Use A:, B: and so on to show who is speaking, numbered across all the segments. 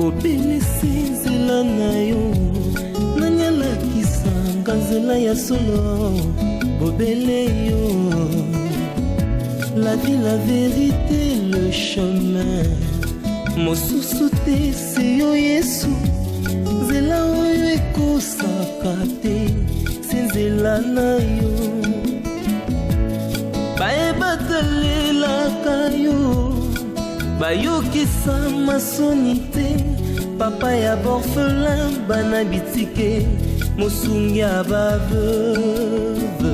A: bobele sinzela na yo nanyala kisanga nzela ya solo bobele yo la vie la vérité le chemin mosusu te se yo Yesu nzela oyo ekosaka te se nzela na yo bayebatalelaka yo bayokisa masoni te papa ya borphelin bana bitike mosungi ya baveuve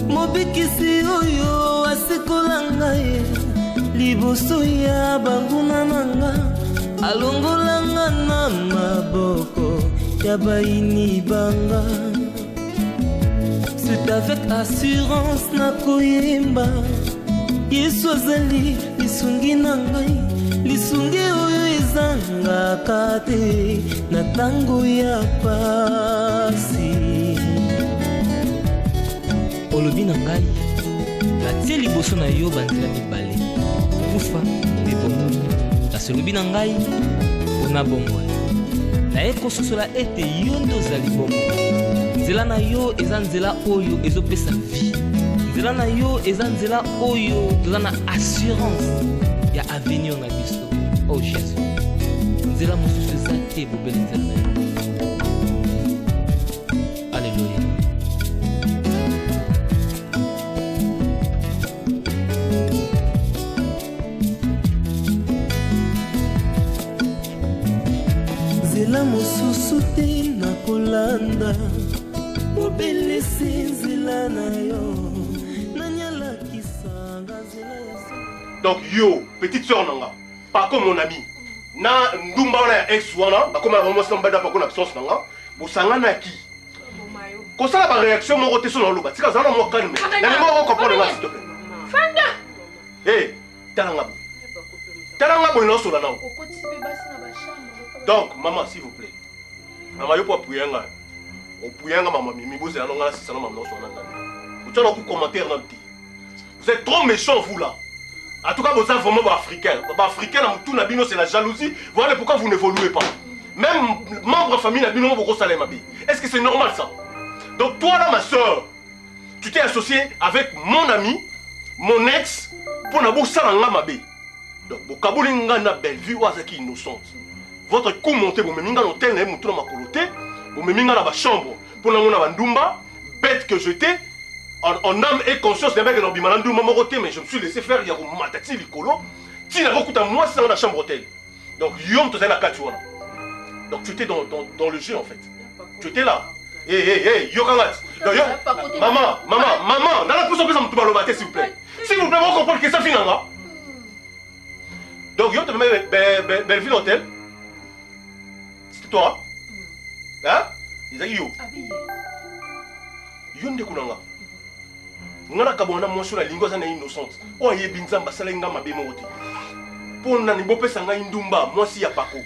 A: mobikisi oyo asikola ngai liboso ya banguna nanga alongolanga na maboko ya baini banga. C'est avec assurance nakoyemba Yesu azali lisungi na ngai lisungi oyo ezangaka te na tango ya pasi. Olobi na ngai natie liboso na yo banzela mibale kufa mpe bomoi kasi olobi na ngai mpona bomoi naye kososola ete yo nde ozali bomoi. Nzela na yo eza nzela oyo ezopesa vie. Nzela na yo eza nzela oyo toza na assurance ya avenir na biso. Oh Jésus, nzela mosusu eza te bobele nzela na yo. Alléluia. Nzela mosusu te na kolanda bobele nzela na yo.
B: Donc yo, petite soeur nanga, pas comme mon ami. Na ndumba wana ex wana, ba comme vraiment ça mbada pas qu'on absence nanga, bo sanga na ki. Ko ça la réaction mon roté sur l'oloba. Tika zana mo calme. Na mo comprendre là s'il te plaît.
C: Fanda.
B: Eh, talanga bo. Talanga bo no so la na. Donc maman s'il vous plaît. Maman yo pour appuyer nga. Opuyanga maman mimi bo zana nga si ça na maman so na nga. Vous avez un commentaire dans le dit. Vous êtes trop méchants vous là. En tout cas, vous êtes vraiment africains. Africains, c'est la jalousie. Voilà pourquoi vous n'évoluez pas. Même membre de famille, est-ce que c'est normal ça? Donc toi là, ma soeur, tu t'es associé avec mon ami, mon ex, pour n'avoir ça dans ma bé. Donc, vous avez une belle vie, vous êtes innocente. Votre coup monté, vous m'avez mis dans l'hôtel, vous m'avez mis dans la chambre, pour n'avoir une ndumba, bête que j'étais. En âme et conscience, mais je me suis laissé faire, il y a un matati licolo. Tu n'as beaucoup à moi, c'est dans la chambre hôtel. Donc, yom, tu es là, donc, tu étais dans le jeu en fait. Tu étais là. Hé, yokangat. Maman, dans la pousse, on peut me s'il vous plaît. S'il vous plaît, vous comprenez que ça finit là. Donc, yom, tu mets belle ville hôtel. C'est toi. Hein? Ils ont dit yo. Yom de Koulanga. Ngana kabona mwasho na lingwa sana innocente. O yebi nzamba sala nga mabe mote. Pona ni bopesa nga ndumba mwasi ya pako.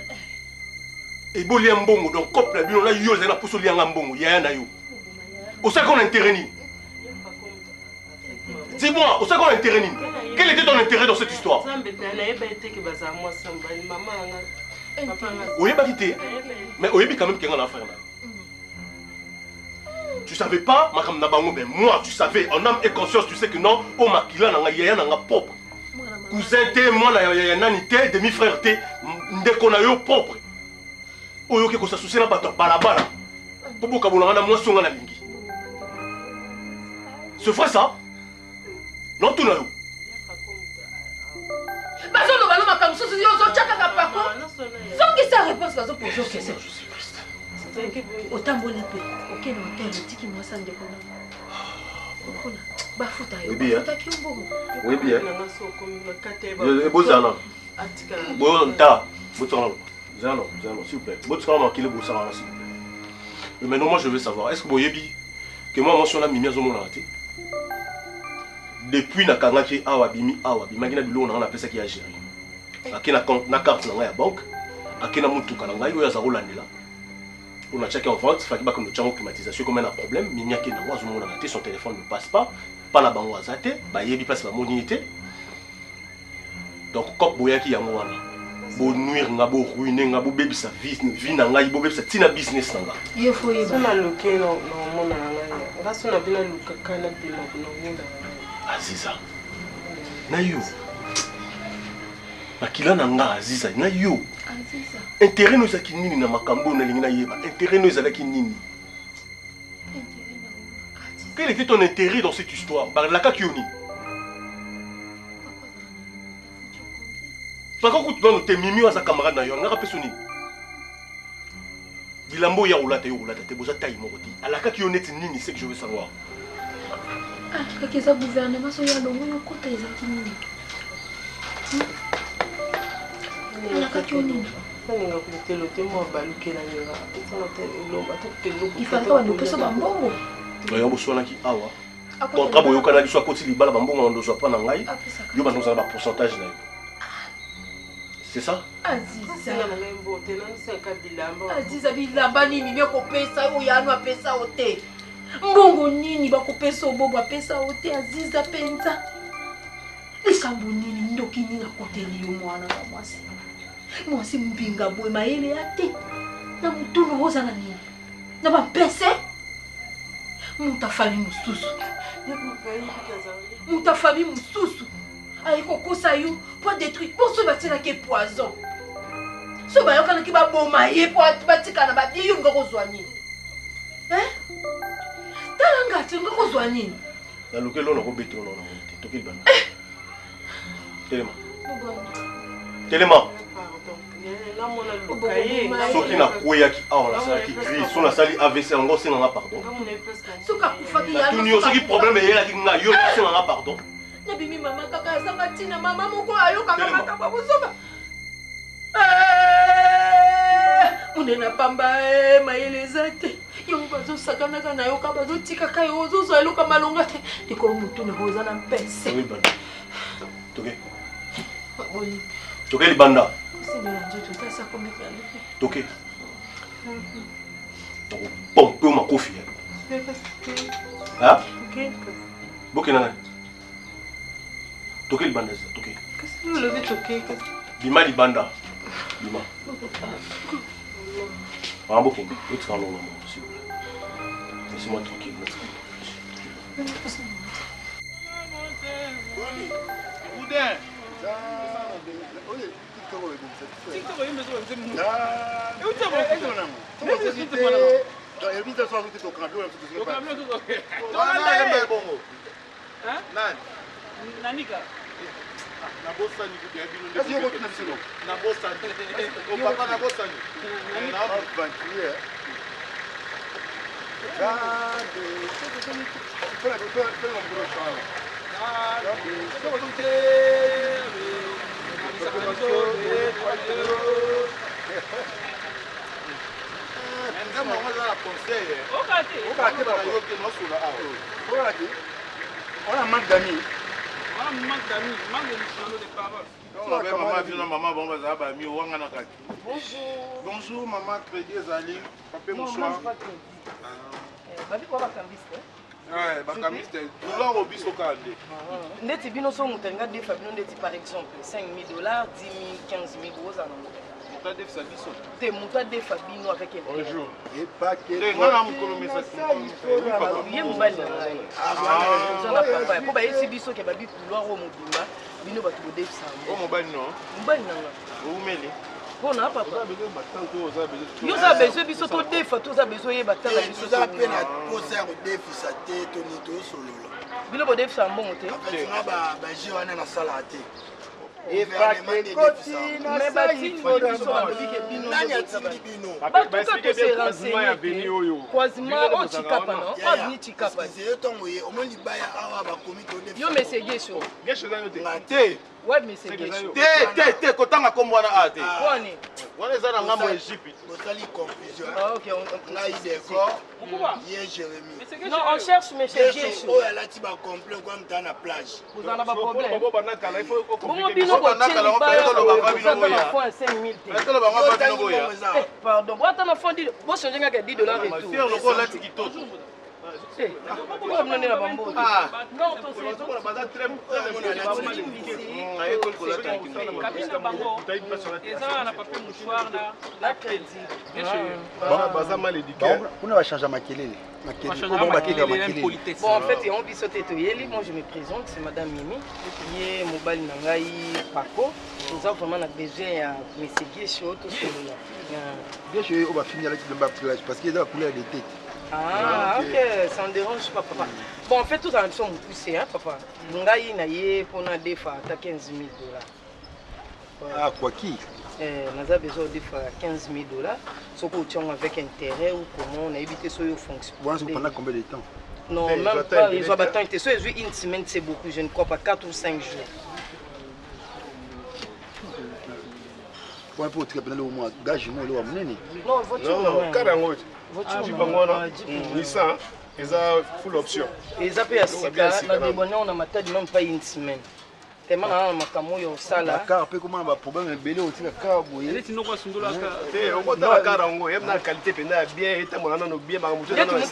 B: E boli ya mbongo donc couple bino la yo zana poso li nga mbongo ya na yo. Au ça qu'on a intérêt ni. Dis-moi, au ça qu'on a intérêt ni. Quel était ton intérêt dans cette histoire? Oui, bah quitté. Mais oui, quand même qu'il y a un frère. Tu savais pas, mais moi, tu savais, en âme et conscience, tu sais que non, oh ma kila n'a yaya n'a propre. Cousin t'es, moi n'a yaya n'anité, demi-frère t'es, dès qu'on a eu propre. Oh yo que ça soucie n'a pas ton balabala. Popo kabula n'a moi songa na lingi. C'est vrai ça? Non tout n'a eu.
C: Bazo no balo makamuso yo zo chaka kapako. Songi sa réponse bazo poser aux questions. Autant bon épée. Ok, non, t'es un petit qui m'a sandi pour nous. Bafuta yo.
B: Oui bien. Je bozana. Bonta. Botana. Zano, s'il vous plaît. Botana m'a killé bosana s'il vous plaît. Mais maintenant moi je veux savoir, est-ce que boyebi que moi mention la mimia zo mona raté? Depuis na kangaki awabimi ngina bilo na appelé ça qui a géré. Akina compte na carte na ya banque. Akina mutuka na ngai oyo za rolandela. On a checké en vente, il faut que nous ayons climatisation comme un problème, mais il y a qui son téléphone ne passe pas la banque il passe la monité. Donc, comme boya qui y a moi Bo nuire nga bo ruiner nga bo baby sa vie na nga bo baby sa tina business na nga.
C: Il faut y
D: Ça na loqué non mon nga. Nga so na bina lukaka na bina no ngunda.
B: Aziza. Na yo. Makila na nga Aziza na yo.
C: Aziza.
B: Intérêt nous ezaki nini na makambo na lingi na yeba. Intérêt nous ezaki nini? Quel était ton intérêt dans cette histoire? Par la kakioni. Par contre, tu dois te mimi à sa camarade na yo, nga rapeso nini? Bilambo ya roulate te boza taille moroti. À la kakioni nini, c'est que je veux savoir.
C: Ah, kaki eza gouvernement so ya longo yo kota ezaki nini? La kakioni.
D: Ninga kulitelo te mo baluke na ninga. Etsana te elomba te telo.
C: Il fallait pas nous peso bambongo.
B: Yo boswana ki awa. Contrat boyo kana ki so akoti libala bambongo ndo so pa na ngai. Yo ba nozala ba pourcentage na yo. C'est ça?
C: Aziza. Aziza bilamba nini bekopesa oyo yanu apesa ote. Mbongo nini bakopesa obobo apesa ote Aziza penza. Likambo nini ndoki nini akoteli yo mwana na mwasi. Mwasi mbinga boye mayele ate. Na mutulu ozana nini? Na bampese? Mutafami mususu. Mutafami mususu. Aiko kosa yo pour détruire. Pour se battre là qui poison. Ce bayo kana ki ba bomaye pour batika na ba biyo ngoko zwani. Talanga tinga ko zwani.
B: Na lokelo na ko beto na monte. Tokil bana. Telema. Telema. Soki na koya ki awa na sala ki crise, so na sali AVC ngo se nga pardon.
C: Soka kufaki ya.
B: Tuni yo soki problème yela ki nga yo se nga pardon.
C: Na bimi mama kaka sanga tina mama moko ayoka kaka kaba bozoba. Munena pamba mayele zate. Yo bazo sakana kana yo kaba zo tika kai ozo zo eluka malonga te. Diko mutu ne hoza na mpese.
B: Oui bana. Toke.
C: Oli.
B: Toke libanda.
C: C'est bien njoto ça comme ça.
B: Toke. Toko pompe ma kofi. Hein?
D: OK.
B: Bokena. Toke libanda ça, toke.
D: Qu'est-ce que le vite OK?
B: Bima libanda. Bima. Ah bon, l'autre en long, s'il vous plaît. Laissez-moi tranquille.
E: Nanika. Na bossa ni ku dia binu.
B: Est-ce que vous connaissez ça?
E: Na bossa ni. O papa na bossa ni. Na
B: aventure.
E: On a manque d'amis. On manque d'amis, manque de paroles. Maman vient maman bon bazar ba mi wanga na kaki. Bonjour. Bonjour maman Crédit Zali. Papa bonsoir.
D: Babi kwa bakambiste.
E: Ouais, bakambiste. Douleur au biso kande.
D: Ndeti bino so mutenga defa bino ndeti par exemple $5,000, 10,000, 15,000 euros en amont.
E: Muta def sa biso.
D: Te muta defa bino avec un.
E: Bonjour.
B: Et pas que.
E: Te ngana mukolo mesa tu.
D: Ye mobali na ngai. Zona papa. Po ba yesi biso ke babi couloir au mobima. Bino ba to def sa.
E: O mobali non.
D: Mobali na ngai.
E: O meli.
D: Pona papa. Yo za beso biso to defa to za beso ye batala biso.
F: Za pena posa ko defisa te to ni to solola.
D: Bino bo defisa mbongo te.
F: Nga ba ji wana na sala te.
B: Et pas que côté na
D: bati biso ba bike bino.
F: Nani atindi bino?
D: Ba to ka se renseigner. Kwazima o chikapa no. O ni chikapa.
F: C'est tongo ye o mo libaya awa ba komi to defisa.
D: Yo mese gesho.
E: Gesho za yo te.
F: Te.
D: Ouais mese gesho.
E: Te kotanga kombo wana ate.
D: Kwani?
E: Wana eza na ngambo Egypte.
F: Botali confusion.
D: Ah OK,
F: là il décor. Ye Jérémie.
D: Non, on cherche monsieur gesho.
F: Oh elle a ti ba complet comme dans la plage.
D: Vous en avez pas problème.
E: Bobo banaka la il faut
D: Bon
E: compliquer.
D: bino ko
E: banaka la on peut le baba bino boya.
D: Fois 5,000 te.
E: Est-ce que le baba bino boya?
D: Pardon. Bota na fondi bo changer nga $10
E: Ma
D: et tout.
E: fière loko la tikito.
D: Pourquoi vous n'avez pas bambou? Non,
F: on va changer ma kelele.
D: Bon, en fait, on vit sauter Toyeli. Moi, je me présente, c'est Madame Mimi, qui est Mobile Nangaï Paco. Nous avons vraiment besoin de me seguir sur tout ce là.
F: Bien sûr, on va finir avec le bas plage parce qu'il y a la couleur des têtes.
D: Ah, ok, ça ne dérange pas, papa. Bon, en fait, tout en sont poussés, hein, papa. Nangaï Naye, pour nous des fois, à 15 000 $.
F: Ah, quoi qui?
D: Nous avons besoin de faire 15 000 $. Ce qu'on tient avec intérêt ou comment on a évité ce qui fonctionne.
F: Vous pendant combien de temps?
D: Non, même pas, ils ont battu une semaine, c'est beaucoup, je ne crois pas, 4 ou 5 jours.
F: Pour tirer le mois, gage moi le amener.
D: Non, voiture.
B: Non, carrément.
D: Voiture.
B: Nissan, ils ont full option.
D: Ils appellent à Sika, on a maté même pas une semaine. Tellement on a makamou yo sala.
F: Car peut comment va problème belé au tir car boye.
B: Elle est non quoi sundola car. On va dans la carango, il y a une qualité pena bien et tellement on a bien makamou.
D: Il y a tout monde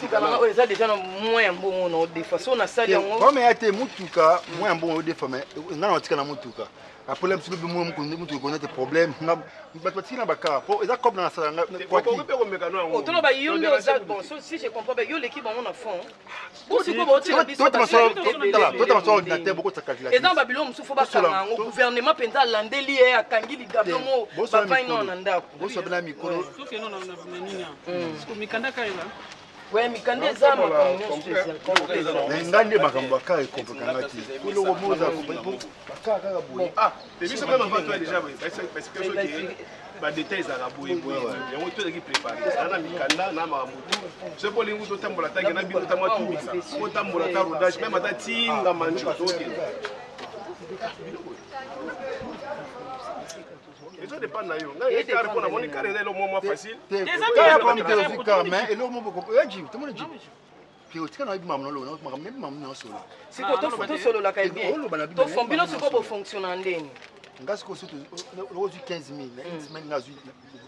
D: qui a déjà moins bon on des façons on a ça yango.
F: Comme il a été mutuka, moins bon des femmes. On a tika na mutuka. Après le petit peu moins mutuka connaît des problèmes. On va tirer na baka. Pour ça comme dans la salle.
B: Quoi qui peut comme mécano.
D: Oh toi ba yo le ça bon si je comprends bien yo l'équipe on a fond. Bon c'est quoi tu biso.
F: Toi tu m'as ordinateur beaucoup de calculatrice.
D: Et dans Babylone musu faut ba kanga au gouvernement penda landeli e akangi ligablo mo ba fai non nanda.
F: Bo so bena mikolo.
G: Tout que non na nini. Parce que mikanda kaila.
D: Ouais, mikanda za makambo spécial.
F: Ngande makambo ka e kompakangati. Kulo go moza ko baka ka boye.
B: Ah, mais ça même avant toi déjà parce que ba détails za boye boye. Il y a tout qui préparé. Na mikanda na mamutu. C'est pour les nguto tambola tanga na bino tamwa tout. Ko tambola ta rodage même ata tinga manchu to. Ça dépend de yo. Na car pour na moni carré le moment facile.
F: Les amis comme te car mais et le moment beaucoup. Tout le monde dit. Puis au tika na bi mamno lo na même mamno solo.
D: C'est quoi ton photo solo la kai bien. Ton fond bilo c'est pas fonctionner ndeni.
F: Ngasiko surtout le 15 000 une semaine na zui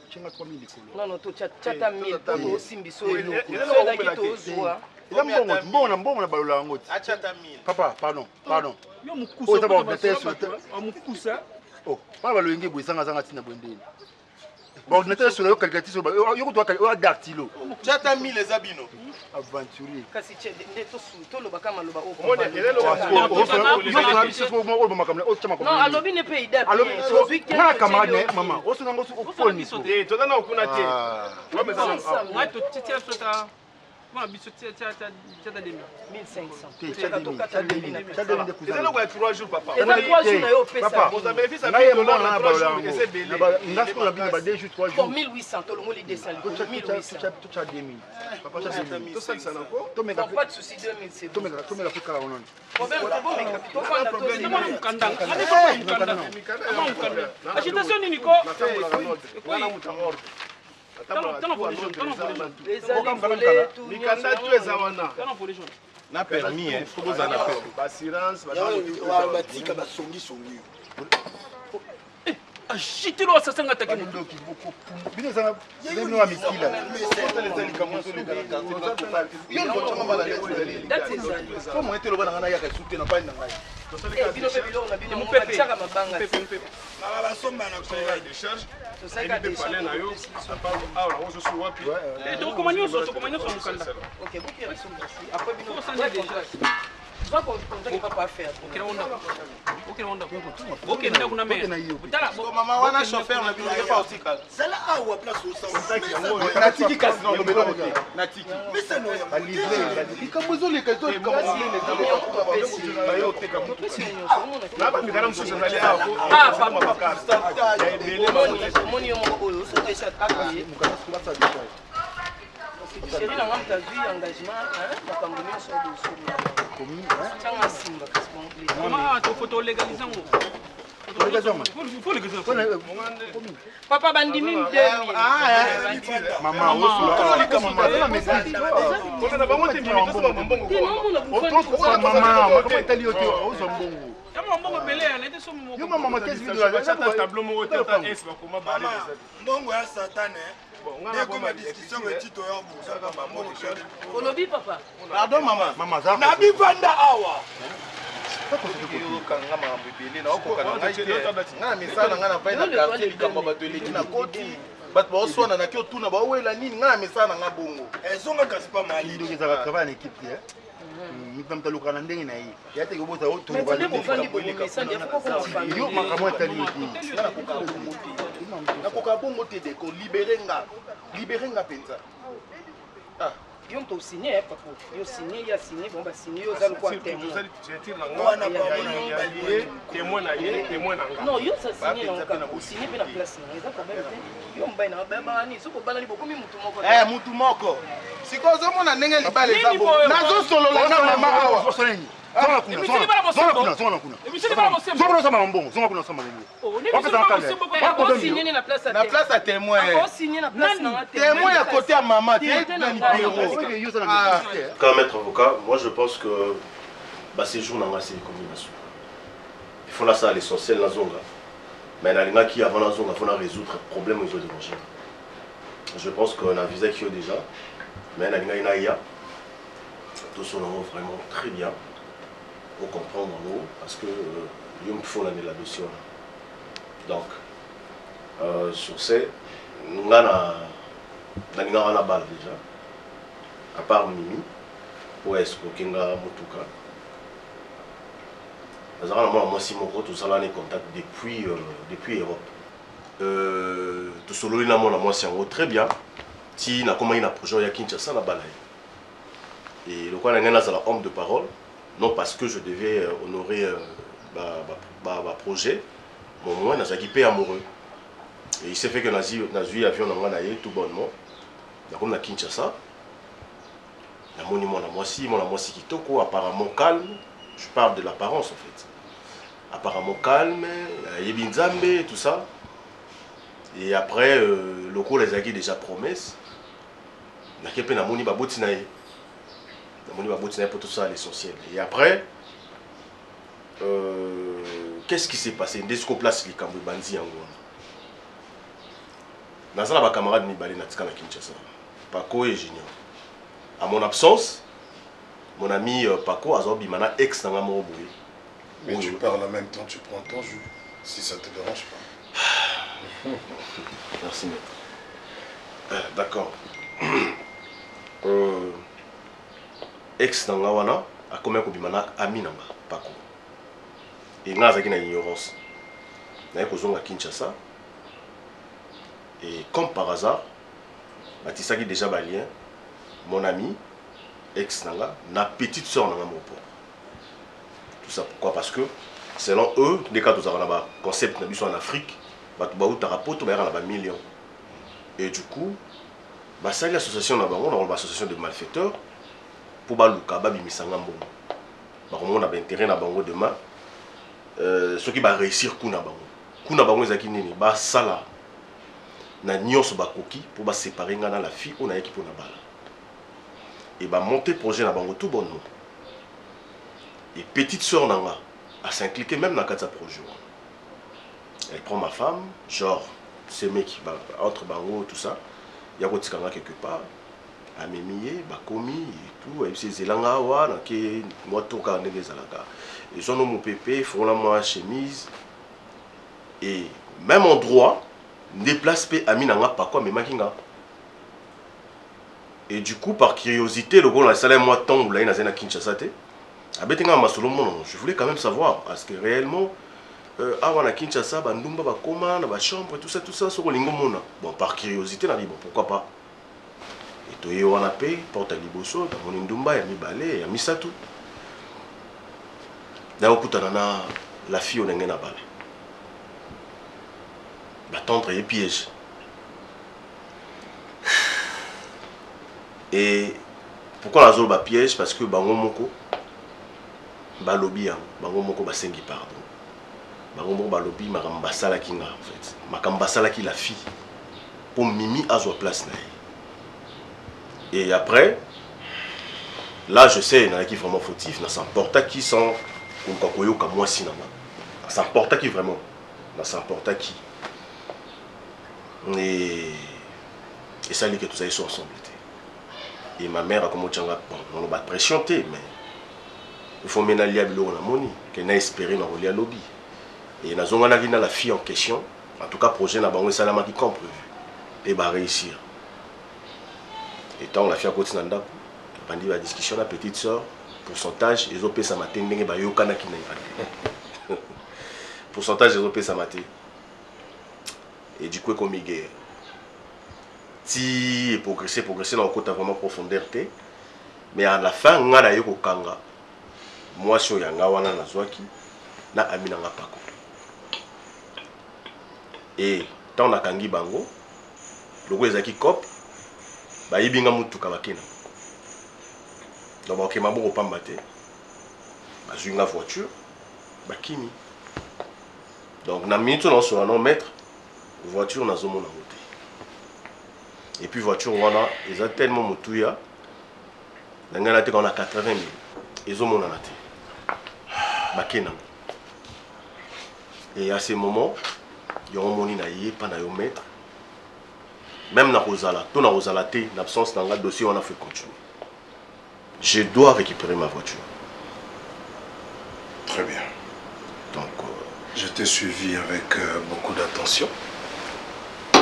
F: chenga 3 000 likolo.
D: Non non to chata 1000 pour osimbi so eloko. So da kito zwa.
F: Il a mbongo na balola ngoti.
E: Achata 1000.
F: Papa, pardon.
G: Yo mukusa.
F: D'abord déteste.
G: Mukusa.
F: Oh, pas balo yenge boisanga zanga tina bondeni. Bon, ordinateur sur le calculatrice yo doit dactylo.
E: Achata 1000 les abino.
F: Aventurier.
D: Kasi ndeto to lo bakama lo ba o. Non, alobi ne pe ida.
F: Alobi na camarade maman. O sona ngosu o phone so.
B: Eh, toi na okuna te.
G: Moi mais ça. Moi to titia sota. Moi biso titia
D: 1500.
B: C'est là où il y a 3 jours papa.
D: Et ça 3 jours na yo pesa.
B: Papa, vous avez fait ça $1000 na 3 jours et c'est belé.
F: Ngasiko na bino ba 2 jours 3 jours.
D: Pour 1800 to lo ngoli 200. 1800.
F: Tu as 2000. Papa tu as 2000.
B: Tout ça ça encore.
F: To meka
D: Pas de souci 2000 c'est bon.
F: to meka fika on.
D: Problème c'est bon mais to fanda to c'est
G: Kama mukanda. Mukanda. Agitation nini ko?
B: Mikanda tu es awana.
E: Na permis hein, faut vous en appeler.
B: Assurance,
F: ba tika ba songi.
G: Ashitilo asasanga takini.
F: Bino zanga bino wa miskila.
D: That is it.
F: Comment était le bana na ya ka soutenir na pas na ngai.
D: Bilo na bino mupepeka mabanga.
F: Ba somba na ko
B: de charge. Il peut parler na yo. Ah, on se souvient puis.
G: Et donc comment nous sommes mukanda.
D: OK, vous qui sont ici. Après bino ça déjà. Tu vas contacter papa à faire.
G: OK, nda kuna me. Butala.
E: Maman wana chauffeur na bino pas aussi calme.
F: C'est là où place au sang.
E: Na tiki kasi no melo côté. Na tiki.
F: Mais c'est non ya livrer. Ikamuzo le kaito
B: Bayo te comme na ba mikana msusu zali hapo.
D: Ah, papa. Moni yo oyo so te chat akye. Chérie, na ngam ta vie engagement, hein, makambo nyonso oyo. Tanga simba kasi bon.
G: Comment to photo légalisation? Faut légaliser.
D: Papa bandimi 2000.
F: Maman, maman, mais
B: on a vraiment été mis sur mon bongo.
F: maman, comment est-ce que tu as mbongo?
G: Kama mbongo belé, on était sur mon.
F: Yo maman, qu'est-ce que tu
B: as tableau mo tata S ba kuma ba.
F: mbongo ya satane.
D: Olobi papa.
E: Pardon maman.
F: Maman ça.
E: Na bivanda awa.
D: Yo mto signé papa. Yo signé, il a signé, bon bah signé, yo za le quoi témoin. Non, yo ça signé na ka. Signé pe na place na. Eza problème te. Yo mbaina ba ba ni soko bana ni bokomi mutu moko.
E: Mutu moko. Sikozo mona ndenge libale za bo. Nazo solo la na mama awa. Na place à témoin. Témoin à côté à maman.
B: Quand maître avocat, moi je pense que ces jours n'ont pas ces combinaisons. Il faut là ça l'essentiel dans la zone. Mais il y a qui avant la zone, il faut résoudre le problème aux autres. Je pense qu'on a visé qui déjà. Mais il y a tout ça vraiment très bien. Pour comprendre nous, parce que il faut l'année là-dessus. Donc, sur ce, nous avons la balle déjà, à part Mimi, pour escroquer Mutuka. Nous avons moi Simoko, tout ça là est contact depuis Europe. Tout solo il a moi c'est très bien. Si na comment il a projet à Kinshasa la balle. Et le quoi on a homme de parole. Non parce que je devais honorer ma projet, mon moins n'a équipé amoureux. Et il s'est fait que Nazi avion dans tout bonnement. Comme na Kinshasa, la monument la moitié qui toko apparemment calme. Je parle de l'apparence en fait. Apparemment calme, Yebinzambe tout ça. Et après le cours les a déjà promesses. Na kepe na moni babotinaye. Pour tout ça l'essentiel. Et après, qu'est-ce qui s'est passé? Dès qu'on place les Cambou Bandi en Gouana. Nazala ba camarade Nibali Natika na Kinshasa. Paco et Junior. À mon absence, mon ami Paco a zobi mana ex dans mon boui.
H: Mais tu parles en même temps, tu prends ton jus. Si ça te dérange pas.
B: Merci. D'accord. Ex nanga wana akomya kobimana ami nanga Paco. Et nga azaki na ignorance. Na kozonga Kinshasa. Et comme par hasard, batisaki déjà balien mon ami ex nanga na petite soeur nanga mon port. Tout ça pourquoi? Parce que selon eux, des cas tous un concept en Afrique, batu ba utarapoto ba na ba millions. Et du coup, bah ça l'association na bango, on a l'association de malfaiteurs. Pour baluka babimisanga mbongo bakomona ba intérêt na bango demain ceux qui va réussir kuna bango ezaki nini ba sala na nyonso bakoki pour ba séparer nga na la fille on a équipe pour na bala et ba monter projet na bango tout bonnement et petite sœur nanga a s'impliquer même dans quatre projet. Elle prend ma femme genre c'est mec entre bango tout ça il y a kotikanga quelque part amemiye bakomi et tout et puis zelanga wa na ke moto ka ndenge zalaka et son nom pépé font la moi chemise et même endroit déplace pe amina nga pas quoi mais makinga et du coup par curiosité le gars la salle moi temps là na Kinshasa te abetenga masolo mono je voulais quand même savoir parce que réellement avant na Kinshasa bandumba ba koma na ba chambre tout ça sur lingo mona bon par curiosité na dit bon pourquoi pas. Et on a payé porte à liboso, dans mon indumba, il y a mis balai, il y a mis ça tout. D'ailleurs, la fille, on a un balai. Tendre et piège. Et pourquoi la zone piège? Parce que bango moko, balobi, bango moko basengi pardon. Bango moko balobi, makambasala kinga en fait. Makambasala ki la fille. Pour Mimi à sa place naïe. Et après, là je sais, il y en a qui sont vraiment fautifs, il s'emporte qui sont comme moi si, il s'emporte qui vraiment, il s'emporte qui. Et Et ça dit que tout ça ils sont ensemble. Et ma mère a commencé à bon, on a pas de pression mais il faut mener à l'eau la monnaie qu'elle a espéré dans le lobby. Et nous avons la fille en question. En tout cas, projet n'a pas salama qui comme prévu. Et va réussir. Et tant la fille à côté nanda, pendant la discussion la petite soeur, pourcentage ils ont payé ça matin ndenge ba yokana ki na. Pourcentage ils ont payé ça matin. Et du coup comme il si progresser dans le côté vraiment profondeur mais à la fin on a yoko kanga. Moi sur yanga wana na zwaki na amina ngapako. Et tant na kangi bango logo ezaki cop ba yibinga mutuka bakena. Donc ok maboko pamba te. Bazunga voiture bakimi. Donc na minute on sur un mètre voiture na zomo na route. Et puis voiture wana eza tellement mutuya. Nangana te on a 80 000. Ezo mona na te. Bakena. Et à ces moments il y a un moni na yé pas na yo mettre. Même na Rosala, tout na Rosala te, l'absence dans le dossier on a fait continuer. Je dois récupérer ma voiture.
H: Très bien. Donc je t'ai suivi avec beaucoup d'attention. Et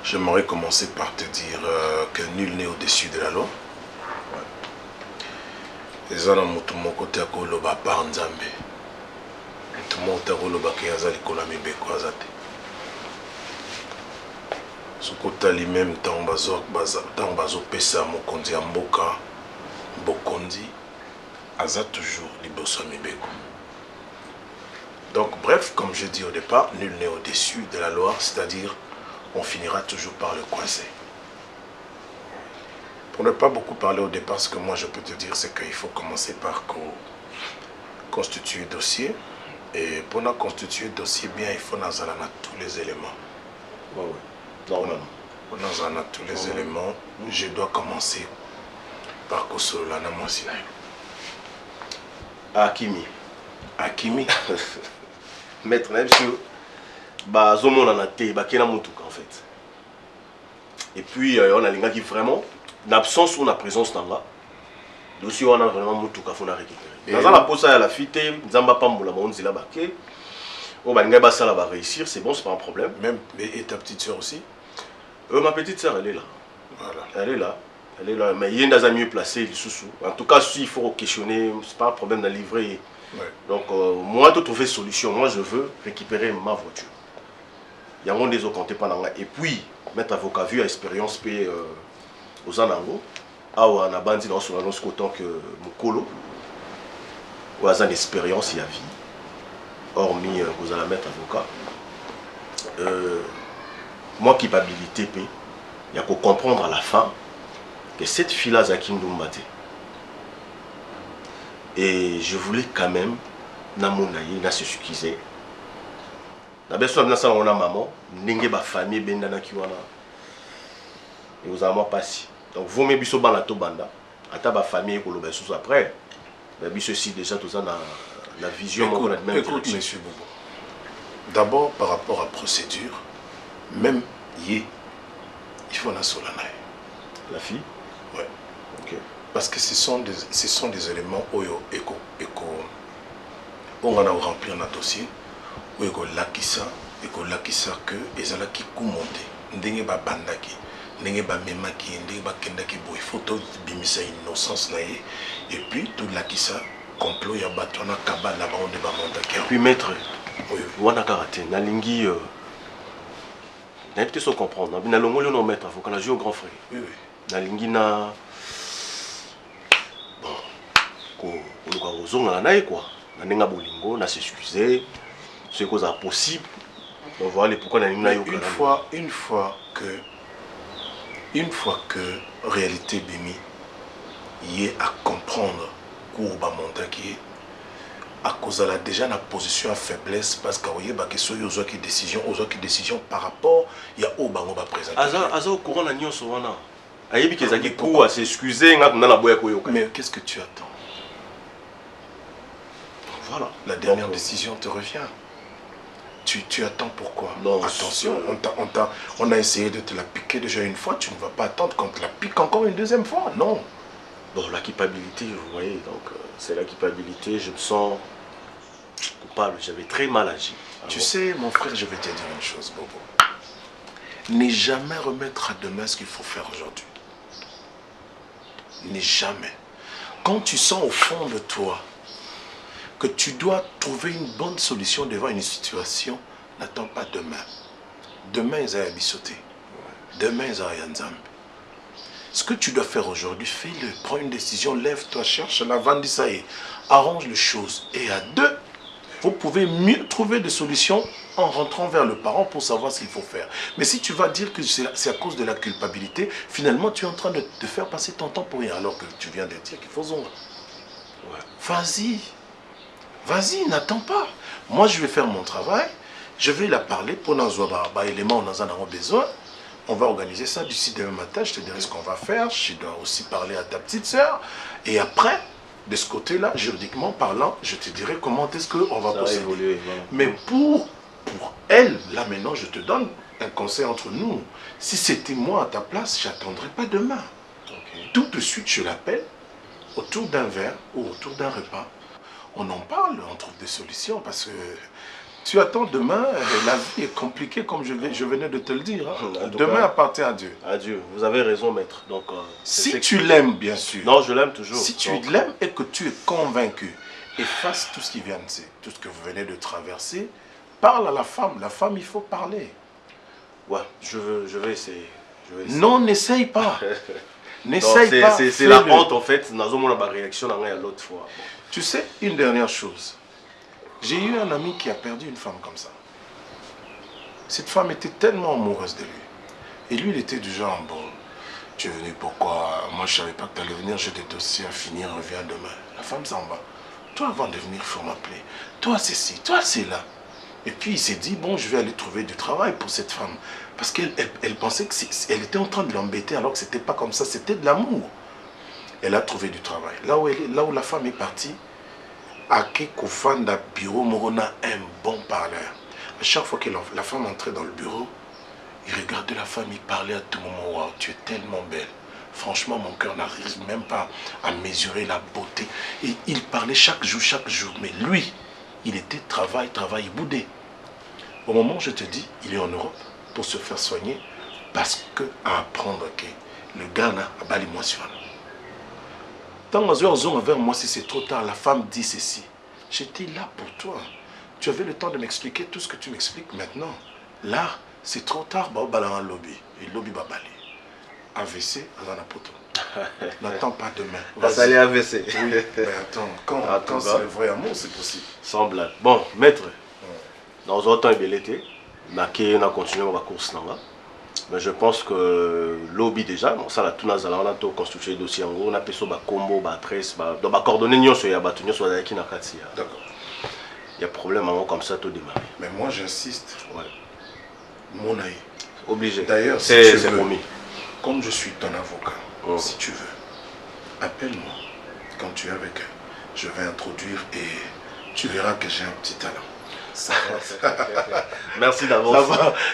H: j'aimerais commencer par te dire que nul n'est au-dessus de la loi. Et ça dans mon côté à Koloba par Nzambe. Tout le monde a Koloba qui a zali kolami beko azate. Ce côté lui-même tant bazo pesa mokonzi ya mboka bokonzi aza toujours liboso mibeko. Donc bref, comme je dis au départ, nul n'est au-dessus de la loi, c'est-à-dire on finira toujours par le coincer. Pour ne pas beaucoup parler au départ, ce que moi je peux te dire, c'est qu'il faut commencer par constituer dossier. Et pour constituer dossier bien, il faut nazaana tous les éléments.
B: Ouais. Pour
H: nazaana tous les éléments, je dois commencer par Kosolana Mwasina.
B: Akimi.
H: Akimi.
B: Maître Nebsio, bah zomo na te, bah kena mutuka en fait. Et puis on a l'inga qui vraiment l'absence ou la présence dans là. Dossier on a vraiment mutuka faut na récupérer. Dans la pose à la fite, Nzamba pamboula monzi la baké. Oh bah n'ga ça là va réussir, c'est bon, c'est pas un problème.
H: Même et ta petite soeur aussi.
B: Ma petite soeur elle est là.
H: Voilà.
B: Elle est là. Elle est là, mais il y a mieux placé sous. En tout cas, s'il faut questionner, c'est pas un problème de livrer.
H: Ouais.
B: Donc moi de trouver solution, moi je veux récupérer ma voiture. Il y a un des autres comptés pendant là. Et puis mettre avocat vu à expérience paye aux anango. Ah ouais, on a bandit dans son annonce autant que Mukolo. Ou à une expérience il y a vie. Hormis vous allez mettre avocat. Moi capacité paye. Il y a qu'à comprendre à la fin que cette fille-là Zakim Doumbate. Et je voulais quand même namonaye na se sukize. Na beso na ça on a maman, ndenge ba famille bendana kiwana. Et vous avez passé. Donc vous me biso bana to banda, ata ba famille ko loba sous après. Mais biso si déjà tout ça la vision
H: écoute,
B: la même
H: écoute monsieur Bobo. D'abord par rapport à procédure, même il faut la solanaï.
B: La fille.
H: Ouais.
B: OK.
H: Parce que ce sont des éléments oyo on va remplir notre dossier où eko lakisa que ezala ki kumonte ndenge ba bandaki ndenge ba memaki ndenge ba kendaki boy photo bimisa innocence na ye et puis tout lakisa complot ya batona kabana ba onde ba montaki.
B: Et puis maître wana karaté na lingi na peut-être comprendre na longolo no maître faut qu'on a joué au grand frère.
H: Oui.
B: Na lingi na quoi. Na bolingo, na s'excuser, ce qui est possible. Donc voilà pourquoi on a
H: une fois que réalité bimi y est à comprendre courba montaki à cause de la déjà la position à faiblesse parce que voyez bah que soit aux autres décision par rapport il y a au bango ba présenter.
B: Aza au courant la nion sowana. Ayebi que zaki pour à s'excuser ngak na la boya ko yoka.
H: Mais qu'est-ce que tu attends? Voilà, la dernière décision te revient. Tu attends pourquoi?
B: Non,
H: attention, on a essayé de te la piquer déjà une fois, tu ne vas pas attendre qu'on te la pique encore une deuxième fois, non.
B: Bon, la culpabilité, vous voyez, donc c'est la culpabilité, je me sens coupable, j'avais très mal agi.
H: Tu sais, mon frère, je vais te dire une chose, Bobo. N'ai jamais remettre à demain ce qu'il faut faire aujourd'hui. N'ai jamais. Quand tu sens au fond de toi que tu dois trouver une bonne solution devant une situation, n'attends pas demain. Demain, ils ont bissoté. Demain, ils ont rien. Ce que tu dois faire aujourd'hui, fais-le. Prends une décision, lève-toi, cherche la vente, ça y est. Arrange les choses. Et à deux, vous pouvez mieux trouver des solutions en rentrant vers le parent pour savoir ce qu'il faut faire. Mais si tu vas dire que c'est à cause de la culpabilité, finalement, tu es en train de te faire passer ton temps pour rien, alors que tu viens de dire qu'il faut zonga. Ouais. Vas-y. Vas-y, n'attends pas. Moi, je vais faire mon travail. Je vais la parler pour nous avoir éléments, on en a besoin. On va organiser ça d'ici demain matin. Je te dirai ce qu'on va faire. Je dois aussi parler à ta petite sœur. Et après, de ce côté-là, juridiquement parlant, je te dirai comment est-ce qu'on va procéder.
B: Évoluer, voilà.
H: Mais pour elle, là maintenant, je te donne un conseil entre nous. Si c'était moi à ta place, je n'attendrais pas demain. Okay. Tout de suite, je l'appelle autour d'un verre ou autour d'un repas. On en parle, on trouve des solutions parce que tu attends demain, la vie est compliquée comme je venais de te le dire. Hein. Demain appartient à Dieu.
B: À Dieu, vous avez raison maître. Donc,
H: si tu l'aimes bien sûr.
B: Non, je l'aime toujours.
H: Si tu l'aimes et que tu es convaincu, efface tout ce qui vient de ça, tout ce que vous venez de traverser, parle à la femme. La femme, il faut parler.
B: Ouais, je vais essayer.
H: Non, n'essaye pas. N'essaye pas.
B: C'est la honte en fait. Nous avons ma réaction l'autre fois.
H: Tu sais, une dernière chose. J'ai eu un ami qui a perdu une femme comme ça. Cette femme était tellement amoureuse de lui. Et lui, il était du genre, bon, tu es venu pourquoi? Moi, je ne savais pas que tu allais venir, j'ai des dossiers à finir, reviens demain. La femme s'en va. Toi, avant de venir, il faut m'appeler. Toi, c'est ci, toi, c'est là. Et puis, il s'est dit, bon, je vais aller trouver du travail pour cette femme. Parce qu'elle pensait qu'elle était en train de l'embêter, alors que ce n'était pas comme ça, c'était de l'amour. Elle a trouvé du travail. Là où la femme est partie, à Kekofanda bureau, Morona un bon parleur. À chaque fois que la femme entrait dans le bureau, il regardait la femme, il parlait à tout moment. Waouh, tu es tellement belle. Franchement, mon cœur n'arrive même pas à mesurer la beauté. Et il parlait chaque jour. Mais lui, il était travail, boudé. Au moment où je te dis, il est en Europe pour se faire soigner parce que à apprendre que le gars a bali moi sur nous. Tant que vers moi, si c'est trop tard, la femme dit ceci. J'étais là pour toi. Tu avais le temps de m'expliquer tout ce que tu m'expliques maintenant. Là, c'est trop tard, bah, on va lobby. Et lobby va balayer. AVC, on en a poto. N'attends pas demain.
B: Vas-y. Aller AVC.
H: Oui, mais attends, quand c'est le vrai amour, c'est possible.
B: Sans blague. Bon, maître, dans un temps, il était. On a continué ma course. Mais je pense que lobby déjà, bon, ça, on a tout constitué le dossier en gros, on a fait ça, combo, adresse, dans ma coordonnée, il y a d'accord. Il y a problème comme ça, tout démarrer.
H: Mais moi, j'insiste. Ouais. Mon aïe.
B: Obligé.
H: D'ailleurs, si
B: c'est
H: tu veux,
B: promis.
H: Comme je suis ton avocat, si tu veux, appelle-moi quand tu es avec elle. Je vais introduire et tu verras que j'ai un petit talent. Ça va.
B: Merci d'avance.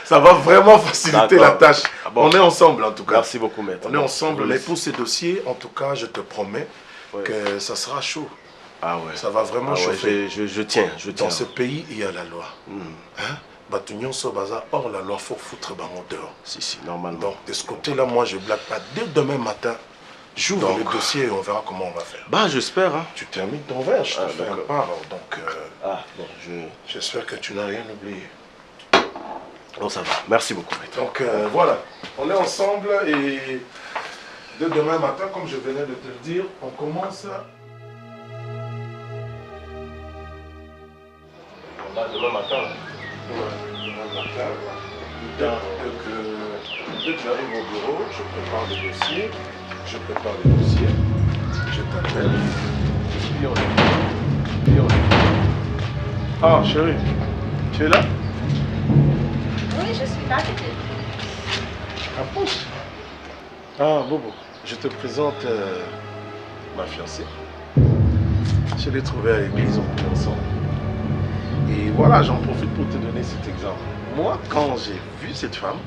H: Ça va vraiment faciliter la tâche.
B: Ah bon.
H: On est ensemble en tout cas.
B: Merci beaucoup, maître.
H: On est ensemble. Mais pour ces dossiers, en tout cas, je te promets que ça sera chaud.
B: Ah ouais.
H: Ça va vraiment chauffer.
B: Ouais, je tiens.
H: Dans ce pays, il y a la loi. Or, la loi, il faut foutre bango dehors.
B: Si, normalement.
H: Donc, de ce côté-là, moi, je ne blague pas. Dès demain matin, j'ouvre le dossier et on verra comment on va faire.
B: Bah, j'espère. Hein.
H: Tu termines ton verre, je te fais un part. Donc,
B: bon,
H: j'espère que tu n'as rien oublié.
B: Bon, ça va. Merci beaucoup, maître.
H: Donc, voilà. On est ensemble et dès demain matin, comme je venais de te le dire, on commence à...
B: Demain matin.
H: Demain matin. Dès que j'arrive au bureau, je prépare le dossier. Je t'appelle. Ah, chérie, tu es là?
I: Oui, je suis là.
H: Ah, pousse. Ah, Bobo, je te présente ma fiancée. Je l'ai trouvée à l'église, on est ensemble. Et voilà, j'en profite pour te donner cet exemple. Moi, quand j'ai vu cette femme,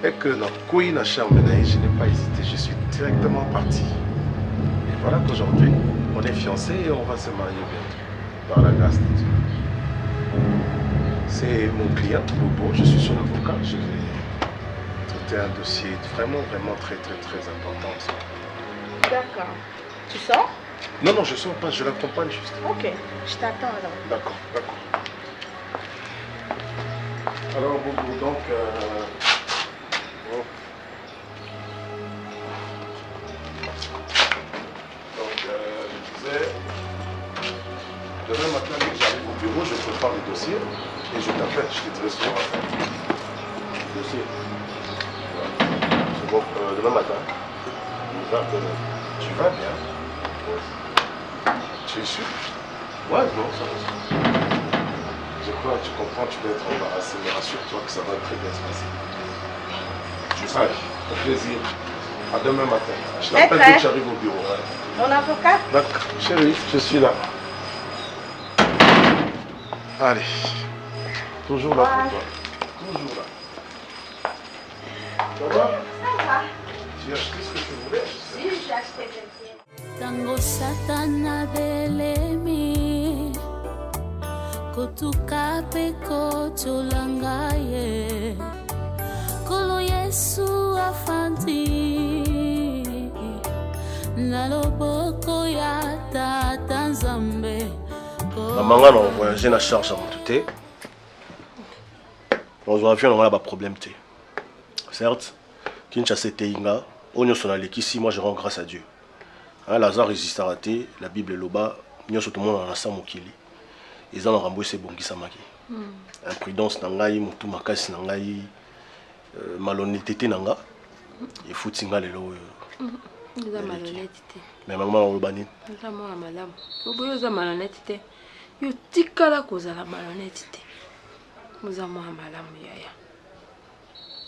H: et que dans Kouina Charmenaï, je n'ai pas hésité, je suis directement parti. Et voilà qu'aujourd'hui, on est fiancés et on va se marier bientôt, par la grâce de Dieu. C'est mon client, Bobo, je suis son avocat, je vais traiter un dossier vraiment très important.
I: D'accord. Tu sors?
H: Non, je sors pas, je l'accompagne juste.
I: Ok, je t'attends alors.
H: D'accord. Alors, Bobo, donc... je disais, demain matin, dès que j'arrive au bureau, je prépare le dossier et je t'appelle, je te dirai ce qu'on va faire. Le dossier. C'est bon, demain matin. Tu vas bien? Tu es sûr? Ouais, non, ça va. Je crois, tu comprends, tu peux être embarrassé, mais rassure-toi que ça va très bien se passer. Je sais, au plaisir. À demain matin. Je t'appelle dès que j'arrive au bureau. Ouais.
I: Mon avocat?
H: D'accord, chérie, je suis là. Allez. Toujours là pour toi. Toujours là. Ça va?
I: Ça va.
H: Tu as acheté ce que tu voulais?
I: Si, j'ai acheté des pieds.
J: Tango satana belemi kotuka pe kotolanga ye kolo Yesu afandi na loboko ya tata Nzambe.
B: Maman a voyagé na charge à mon touté. On a vu un problème. Certes, Kinshasa Teinga, on y a ici, moi je rends grâce à Dieu. Lazare résiste à rater, la Bible est là-bas, nous sommes tout le monde en ensemble au Kili. Ils ont remboursé ces bons qui samaki. Imprudence nangai, mutu makasi nangai, malhonnêteté nanga, il faut tinga les lois.
C: Ils ont malhonnêteté.
B: Mais maman on le banit.
C: Ils ont malhonnêteté. Ils ont malhonnêteté. Ils ont tikala cause la malhonnêteté. Ils ont malamu yaya.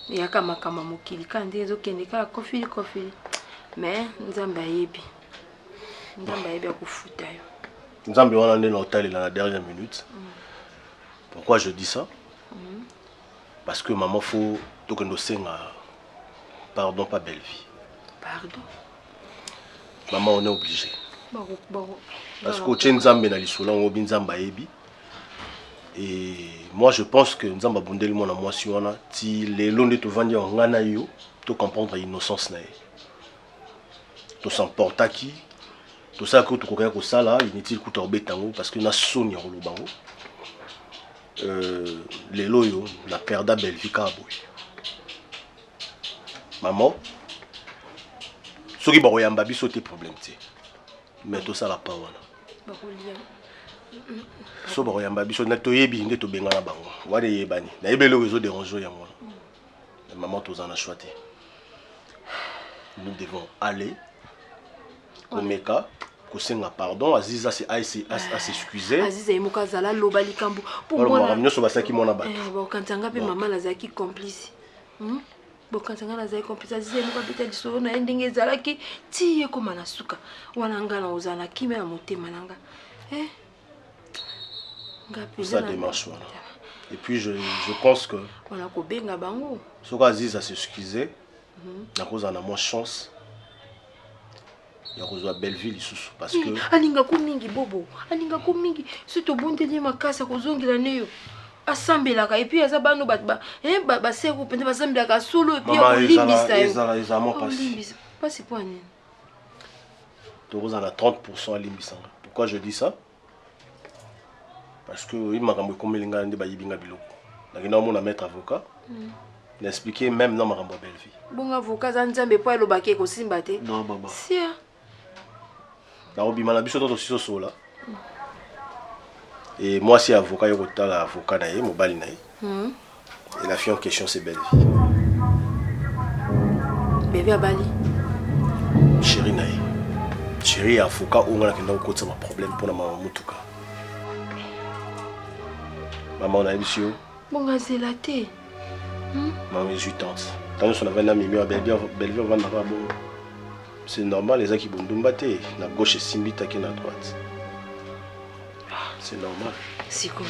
C: Yaka makama mukili kandi ezo kendeka kofili. Mais Nzambe ayebi. Nzambe ayebi akufuta yo.
B: Nzambe wana ndé na hôtel dans la dernière minute. Pourquoi je dis ça? Parce que maman faut tout que nous senga pardon pas belle vie.
C: Pardon.
B: Maman on est obligé. Parce que tient Nzambe na lisolo on obi Nzambe ayebi. Et moi je pense que Nzambe bondeli mona mwasi wana ti lelo nde to vandi ngana yo to comprendre innocence na ye. To s'emporta qui tout ça que tu connais que ça là inutile que tu obetango parce que na soni ya lobango lelo yo na perda belle vie ka boy. Maman soki ba koyamba biso te problème te. Mais tout ça la pas wana. So ba koyamba biso na to yebi nde to benga na bango. Wade yebani. Na yebelo réseau déranger ya moi. Maman tous en a choisi. Nous devons aller au Meka, kosenga pardon, Aziza c'est à s'excuser.
C: Aziza emuka zala lobali kambu.
B: Pour moi, nous sommes basaki mona ba.
C: Bon kantanga pe maman lazaki complice. Bon kantanga lazaki complice Aziza emuka beta disoro na ndenge zalaki ti ekoma na suka. Wana ngana ozana kimela motema nanga.
B: Ça démarche voilà. Et puis je pense que
C: wana ko benga bango.
B: Soka Aziza s'excuser. Na cause on a moins chance. Il y a besoin de Belleville isusu parce que
C: alinga ko mingi bobo alinga ko mingi surtout bondeli makasa ko zongela neyo asambelaka et puis aza bano ba seko pende basambelaka solo et puis olimbisa yo
B: ils ont passé
C: pas pour nini
B: to vous en a 30% à limbisa. Pourquoi je dis ça? Parce que il m'a comme komelinga ndé ba yibinga biloko nakina mona mettre avocat n'expliquer même non ma rambo Belleville
C: bon avocat za Nzambe po elobaki ko simba te
B: non baba
C: sia
B: et moi c'est avocat avocat na ye mobali na ye. Et la fille en question c'est Belleville.
C: Bébé à Bali.
B: Chérie na ye. Chérie avocat on a kenda ko tsama problème pour na maman mutuka. Maman on a monsieur.
C: Bon gazela te.
B: Maman est jutante. Tant que on avait un ami Belleville on va n'avoir bon. C'est normal les gens qui vont nous battre. La gauche est simbita qui est la droite. C'est normal.
C: Si comme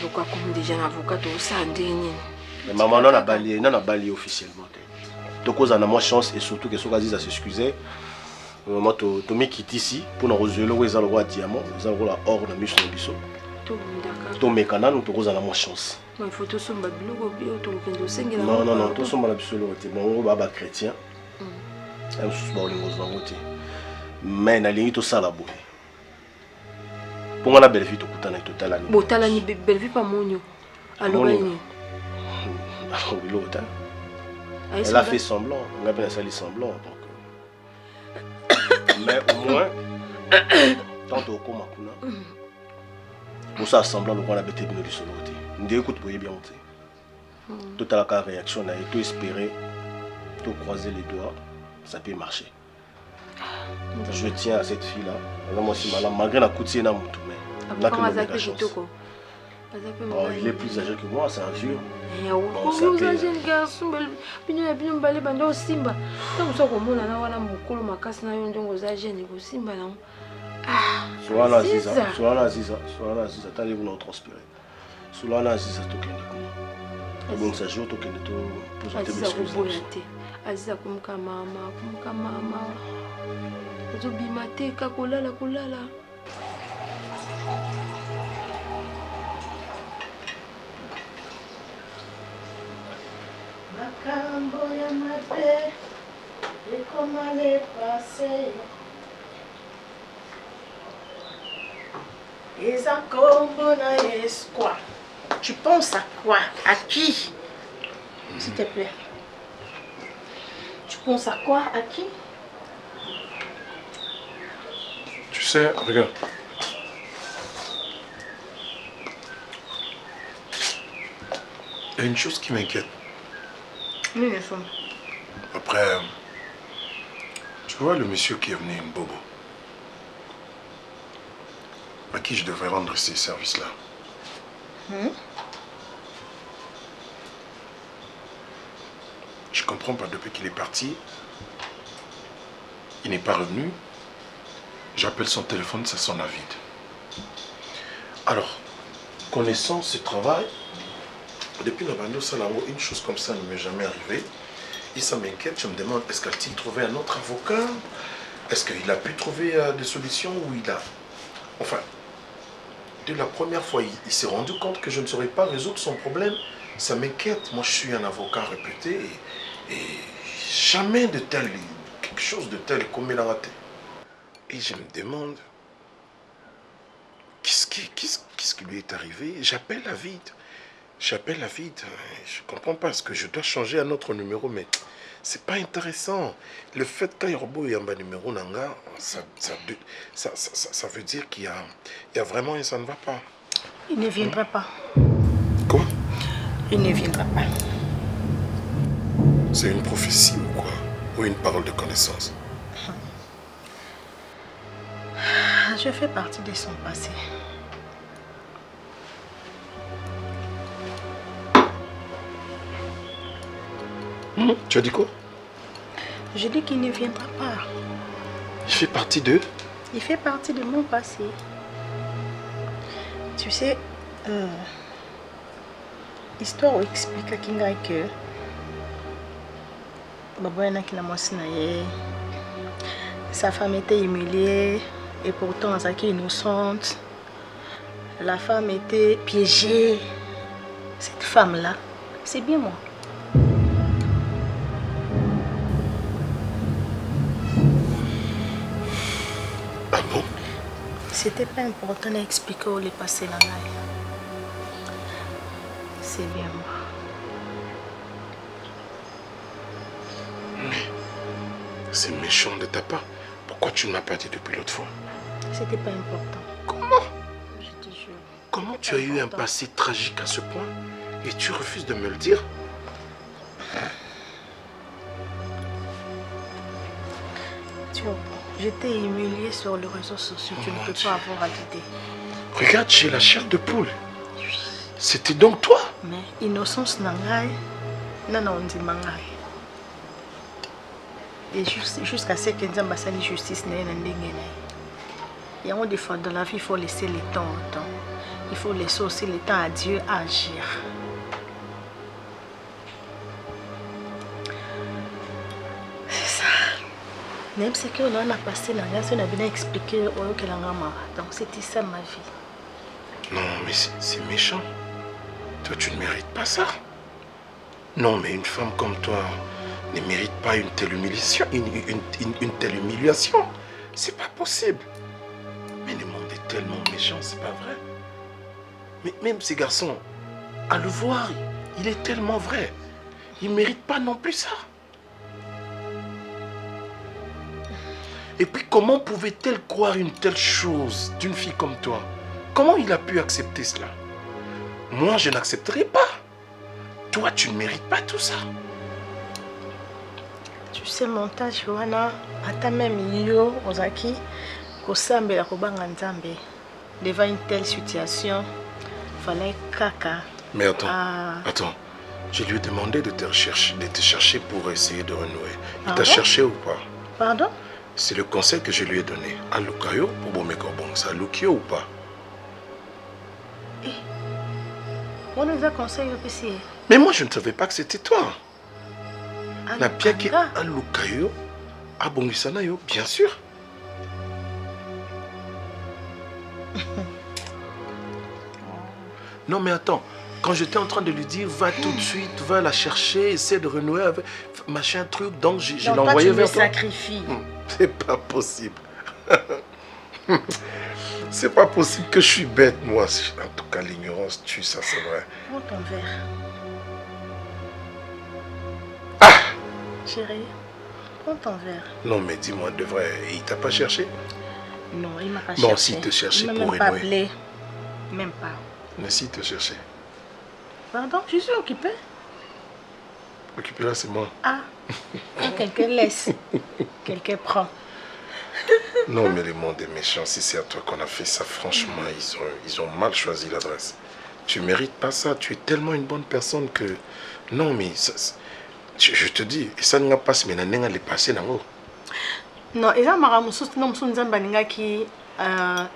C: déjà un avocat, tout ça,
B: mais maman, non a balayé officiellement. Donc, on a moins chance et surtout que ce qu'on a dit à s'excuser. Maman, tu m'es quitté ici pour nous résoudre où ils ont le roi diamant, ils ont le roi or, le muscle, le bisou. Tu m'es canal, nous avons moins chance.
C: Il faut tout ça, non,
B: tout ça, c'est un chrétien. Mais na lingi to sala boy. Pour la belle vie to kutana total ani.
C: Botala ni belle vie pas monyo. Alors ni.
B: Elle a fait semblant, on a bien sali semblant donc. Mais au moins tant au koma kuna. Pour ça semblant le roi la bête bino du solo té. Ndé écoute boye bien monter. Total la réaction na et tout espérer, tout croiser les doigts, ça peut marcher. Je tiens à cette fille-là. Malgré la coûtier, il est plus âgé que moi, c'est un vieux.
C: Azobimate kolala kolala.
I: Makambo ya mabe et comment les passer. Les encombrants na quoi? Tu penses à quoi? À qui? S'il te plaît. Tu penses à quoi? À qui?
H: Tu sais, regarde. Il y a une chose qui m'inquiète.
I: Oui, les femmes.
H: Après, tu vois le monsieur qui est venu, Bobo, à qui je devrais rendre ces services-là. Je comprends pas, depuis qu'il est parti, il n'est pas revenu. J'appelle son téléphone, ça sonne à vide. Alors, connaissant ce travail, depuis Nabando Salamo, une chose comme ça ne m'est jamais arrivée. Et ça m'inquiète, je me demande, est-ce qu'a-t-il trouvé un autre avocat? Est-ce qu'il a pu trouver des solutions ou il a... Enfin, de la première fois, il s'est rendu compte que je ne saurais pas résoudre son problème. Ça m'inquiète. Moi, je suis un avocat réputé et jamais de tel, quelque chose de tel comme il a raté. Et je me demande, qu'est-ce qui lui est arrivé? J'appelle la vide. J'appelle la vide. Je ne comprends pas. Est-ce que je dois changer un autre numéro? Mais c'est pas intéressant. Le fait qu'il y ait un numéro nanga, ça veut dire qu'il y a vraiment et ça ne va pas.
I: Il ne viendra pas.
H: Quoi?
I: Il ne viendra pas.
H: C'est une prophétie ou quoi? Ou une parole de connaissance?
I: Je fais partie de son passé.
H: Tu as dit quoi?
I: Je dis qu'il ne viendra pas.
H: Il fait partie de?
I: Il fait partie de mon passé. Tu sais, l'histoire explique à Kinga que sa femme était humiliée et pourtant elle était innocente. La femme était piégée. Cette femme-là, c'est bien moi.
H: Ah bon?
I: C'était pas important d'expliquer où est passé la maille. C'est bien moi.
H: C'est méchant de ta part. Pourquoi tu ne m'as pas dit depuis l'autre fois?
I: C'était pas important.
H: Comment?
I: Je te jure.
H: Comment tu as eu un passé tragique à ce point et tu refuses de me le dire?
I: Tu vois, j'étais humiliée sur les réseaux sociaux. Tu ne peux pas avoir à l'idée.
H: Regarde, j'ai la chair de poule. C'était donc toi?
I: Mais innocence nangai, non on dit mangai. Et jusqu'à ce que Nzamba sali justice n'est pas. Il y a des fois dans la vie, il faut laisser le temps au temps. il faut laisser aussi le temps à Dieu agir. C'est ça. Même ce qu'on a passé, on a bien expliqué que donc c'était ça ma vie.
H: Non, mais c'est méchant. Toi, tu ne mérites pas ça. Non, mais une femme comme toi ne mérite pas une telle humiliation. Une telle humiliation. C'est pas possible. Mais le monde est tellement méchant, c'est pas vrai. Mais même ces garçons, à le voir, il est tellement vrai. Il ne mérite pas non plus ça. Et puis comment pouvait-elle croire une telle chose d'une fille comme toi? Comment il a pu accepter cela? Moi, je n'accepterai pas. Toi, tu ne mérites pas tout ça.
I: Tu sais, montage, Johanna, attends même yo, Ozaki, Kosambe la Kobanga Nzambe. Devant une telle situation, il fallait caca.
H: Mais attends, attends. Je lui ai demandé de te chercher pour essayer de renouer. Il t'a cherché ou pas?
I: Pardon?
H: C'est le conseil que je lui ai donné. À Lukayo, pour Bomeko Bongsa, Lukio ou pas?
I: On nous a conseillé aussi.
H: Mais moi, je ne savais pas que c'était toi. Na piaki à Lukayo, à Bongisanayo, bien sûr. Non, mais attends. Quand j'étais en train de lui dire, va tout de suite, va la chercher, essaie de renouer avec machin truc, donc je l'ai envoyé vers toi.
I: Sacrifie.
H: C'est pas possible. C'est pas possible que je suis bête, moi. En tout cas, l'ignorance tue, ça c'est vrai.
I: Prends ton verre.
H: Ah!
I: Chérie, prends ton verre.
H: Non, mais dis-moi, de vrai, il t'a pas cherché?
I: Non, il m'a pas cherché.
H: Bon, s'il te cherchait pour renouer.
I: Même pas appelé. Même pas.
H: Mais s'il te cherchait.
I: Pardon, je suis occupée.
H: Occupé là, c'est moi.
I: Ah, quand quelqu'un laisse, quelqu'un prend.
H: Non, mais le monde est méchant. Si c'est à toi qu'on a fait ça, franchement, ils ont mal choisi l'adresse. Tu mérites pas ça. Tu es tellement une bonne personne que... Non, mais ça, je te dis, ça n'a pas passé, mais n'a pas passé. Non,
I: et ça m'a ramené qui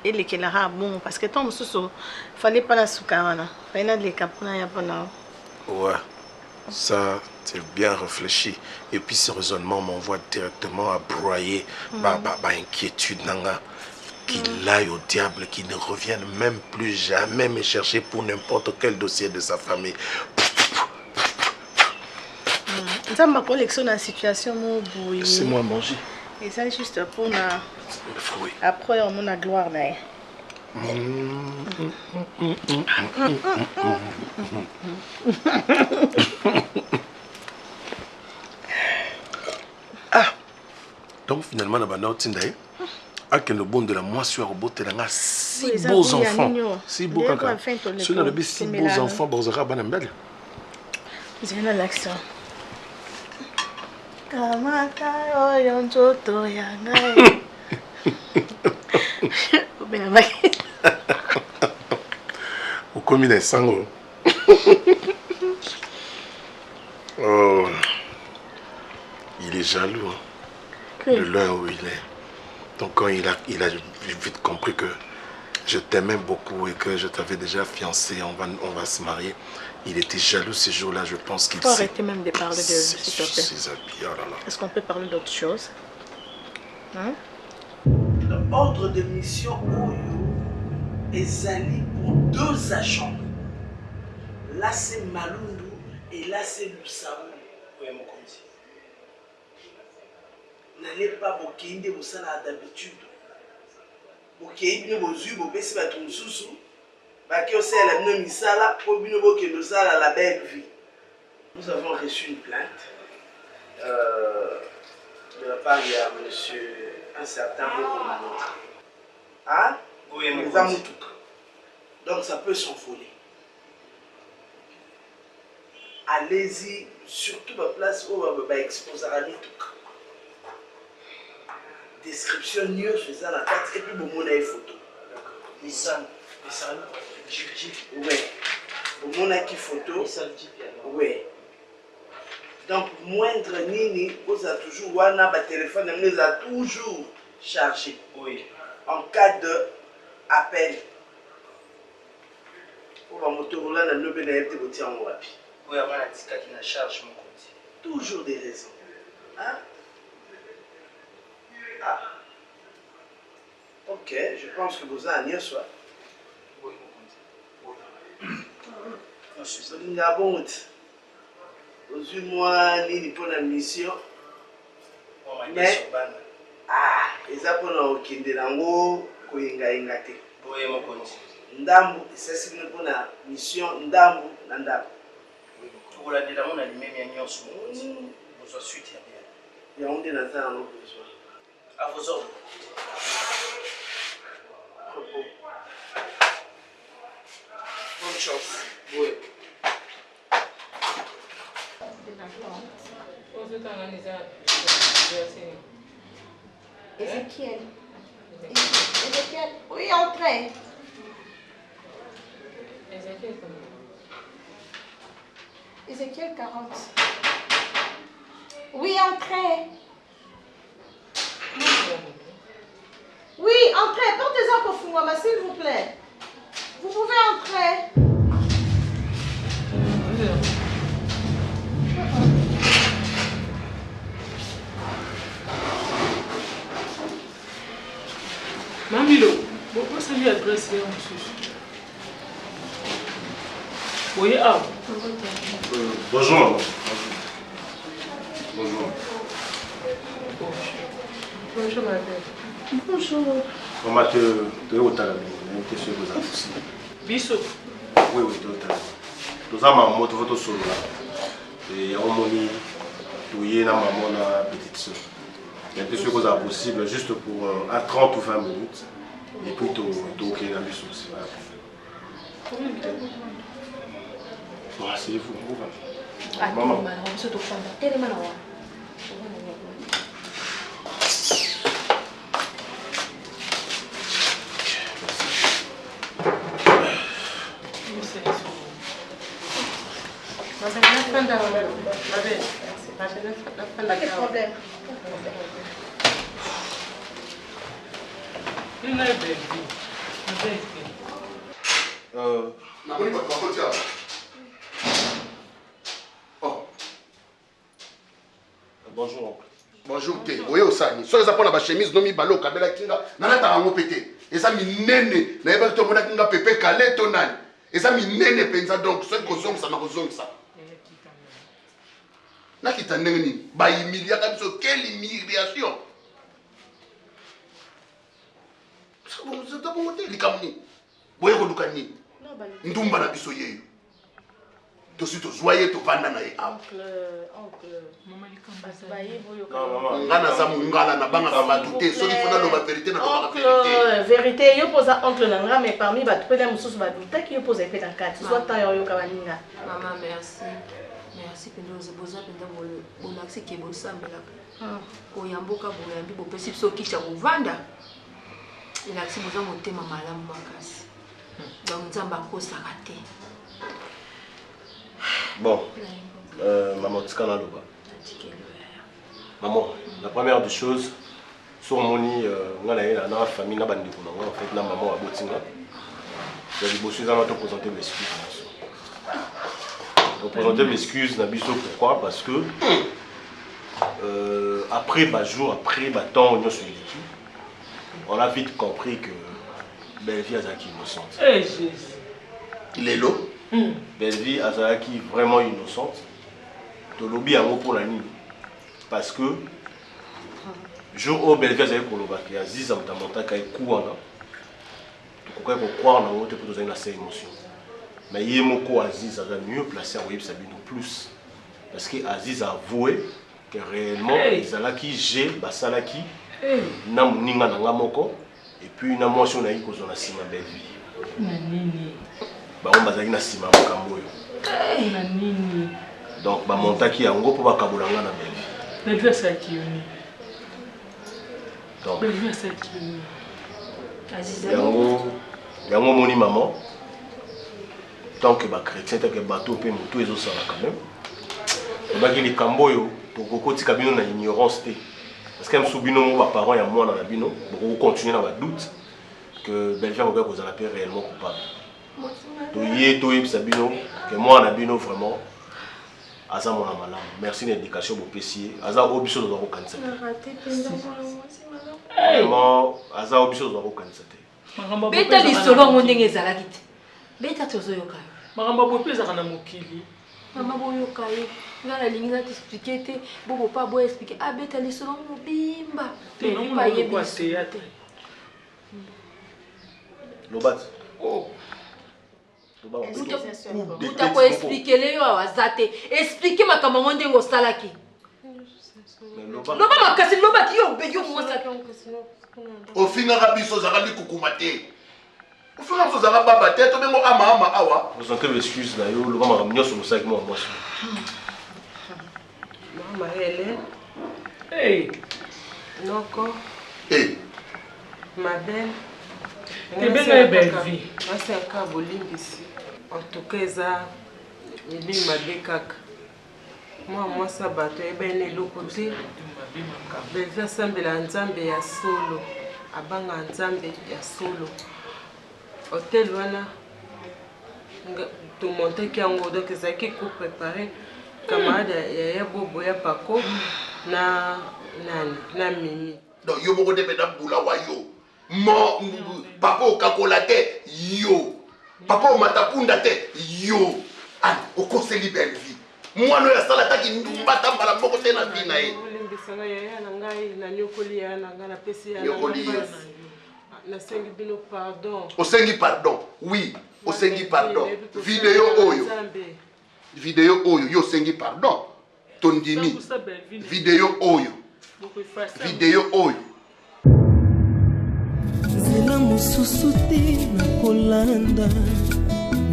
I: et les kelara bon parce que tant fallait pas la soukarana. Fallait les capona ya pana.
H: Ouais. Ça, c'est bien réfléchi. Et puis ce raisonnement m'envoie directement à broyer ma inquiétude nanga. Qu'il aille au diable, qu'il ne revienne même plus jamais me chercher pour n'importe quel dossier de sa famille.
I: Ça m'a collectionné la situation.
H: C'est moi manger.
I: Et ça juste pour la...
H: fruit.
I: Après, on a gloire là.
H: Ah! Donc finalement, on a le bon de la moisson au bout de la 6 beaux enfants. 6 beaux caca. Si on a 6 beaux enfants, on aura bien belle.
I: J'ai l'accent. Kamata oyo nzoto yangai.
H: Au commis des sangs. Oh, il est jaloux de l'heure où il est. Donc quand il a vite compris que je t'aimais beaucoup et que je t'avais déjà fiancé, on va se marier. Il était jaloux ces jours-là, je pense qu'il
I: faut arrêter même de parler de s'il te plaît. Est-ce qu'on peut parler d'autre chose? Hein?
K: L'ordre de mission Oyo ezali pour 2 agents. Là c'est Malundu et là c'est Lusambo. N'allez pas bokende bosala d'habitude. Bokende bozu bopesi bato mususu. Nous avons reçu une plainte de la part de monsieur un certain hein? Donc ça peut s'envoler. Allez-y, surtout la place où on va exposer à nous. Description mieux faisant la carte et puis bon mon photo. Nissan. Oui. Mon acquis photo. Oui. Donc, moindre nini, vous avez toujours wana ba téléphone, nous a toujours chargé. Oui. En cas de appel. On va Motorola na lobe na yete botia en wapi.
L: Oui, avant la tika qui na charge mon compte.
K: Toujours des raisons. Hein? Ah. Ok, je pense que vous avez un soir.
L: Oui, mon compte.
K: Linga bon. Aujourd'hui, moi, ni pour la mission. Mais, ah, ils apprennent au Kindelango, Koyenga Ingate.
L: Oui, mon compte.
K: Ndambu, c'est ce que pour la mission Ndambu, Ndambu.
L: Pour la délamon, on a lui-même un sur mon compte. Vous en suite, il y a bien.
K: Il y a un des nazars à nos besoins.
L: À vos ordres.
K: Bonne chance.
L: Oui.
I: Ézéchiel. Ézéchiel. Oui, entrez. Ézéchiel 40. Oui, entrez. Oui, entrez. Portez-en pour Fungama, s'il vous plaît. Vous pouvez entrer.
D: Mamilo, pourquoi ça lui adresse là en dessous? Oui, ah.
H: Bonjour, maman. Bonjour.
D: Bonjour, madame.
I: Bonjour.
H: Maman, tu es au talent. Tu es sûr que vous avez aussi.
D: Bissot.
H: Oui, tu es au talent. Nous avons un mot de votre solo là. Et on m'a dit que tu es ma maman, ma petite soeur. Il y a des choses possibles juste pour à 30 ou 20 minutes. Et puis tu es OK dans le bus aussi. Bon, asseyez-vous. Maman.
I: Pas de problème.
H: Bonjour, oncle.
F: Bonjour, t'es. Oui, au sani. Soit ça prend la chemise, non mi balo, kabela kinga. Nana ta rango pété. Et ça mi nene. Na yeba to mona kinga pepe kale to nani. Et ça mi nene penza donc ce que zong ça na zong ça. Na kita neni. Ba humilia kabiso quelle humiliation. Ça bon, c'est pas bon li kamni. Boye ko lukani. Ndumba na biso yeyo. To si to joyeux to vanda na ye.
I: Oncle. Maman
F: Non, ngana za mungala na banga ba douter soki fona lo ba vérité na ba vérité.
I: Vérité, yo posa oncle nanga mais parmi ba tupela mususu ba douter ki yo posa epeta nkati. Soit ta yo kabaninga.
C: Maman, merci. Merci pendo ozoboza pendo bonakisi ke bosambelaka. Oyamboka boyambi bopesi biso kisha kovanda. Elakisi boza motema malamu makasi. Donc nzambe akosaka te.
H: Bon, maman, tu connais l'oba. Maman, la première des choses, sur mon la famille, en fait, la maman a botinga. Je vais vous présenter mes excuses. Je vais présenter mes excuses, pourquoi? Parce que après, jour après, temps, on sur l'équipe, on a vite compris que Belle-Vie a été innocente.
F: Il est là.
H: Belle-Vie Azalaki vraiment innocente. De lobby à pour la nuit. Parce que jour où Belle-Vie Azalaki pour le bac, il y a 10 ans de qui est courant. Tu peux croire dans l'autre pour donner cette émotion. Mais il y a beaucoup Aziz a mieux placé à Web Sabino plus. Parce que Aziz a avoué que réellement Azalaki j'ai Basalaki Nam Ninga Nangamoko et puis une émotion naïque aux zones à Belle-Vie. On bazaki na sima makambo yo. Donc ba montaki yango po bakabolanga na Belle-Vie.
D: Belle-Vie ça qui uni.
H: Donc
D: Belle-Vie ça qui uni.
H: yango moni maman. Tant que ba chrétien tant que bateau pe moto ezo sala quand même. Baki li kambo yo to kokoti kabino na ignorance té. Parce que msubino mo ba parents ya moi na bino, beaucoup continuer na ba doute que Belle-Vie va kozala pe réellement coupable.
B: toye sabino que moi na bino vraiment aza mona malamu merci l'éducation bopesier aza obiso dozo kokanisa vraiment aza obiso dozo kokanisa te
C: beta lisolo ngo ndenge ezalaki te beta tozoyoka
G: makambo bope ezaka na mokili
C: mama boyoka ye nga nalingi na t'expliquer te bobo pa bo expliquer beta lisolo mobimba
G: te nomona kwa théâtre
B: Lobat.
C: Oh. Uta ko expliquer le yo awazate. Expliquer makambo ndenge osalaki. Loba makasi loba ki yo beyo mwasa.
F: Ofinga rabiso zakali kukumate. Ofinga so zaka baba te to bengo ama awa.
B: Vous sentez l'excuse là yo loba makambo sur le sac moi.
D: Mama Hélène.
G: Hey.
D: Noko.
F: Hey.
D: Ma belle.
G: C'est bien une belle vie.
D: C'est un cas boling ici. En tout cas, ça, il m'a dit caca. Moi, ça bateau, et bien, le côté. Le faire semble ensemble ya solo. Abanga ensemble ya solo. Hôtel, voilà. Tout monter qui a un gros donc ça qui est préparé. Camarade, il y a bobo, ya pako. Na mimi.
F: Donc, yo moko de mesdames boula wayo. Mo papa okakola te yo papa matapunda te yo an okoseli belle vie moi no ya sala taki ndumba tambala moko te na vie na ye
D: olimbisanga yaya na ngai na nyokoli ya na ngana pesi ya na sengi bino pardon
F: osengi pardon oui osengi pardon video oyo yo sengi pardon tondimi video oyo
M: nzela mosusu te na kolanda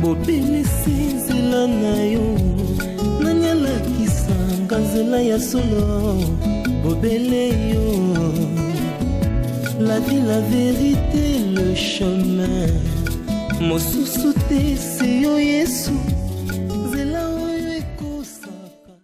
M: bobelisi nzela na yo nanyalakisanga nzela ya solo bobele yo la vie la vérité le chemin mosusu te se yo yesu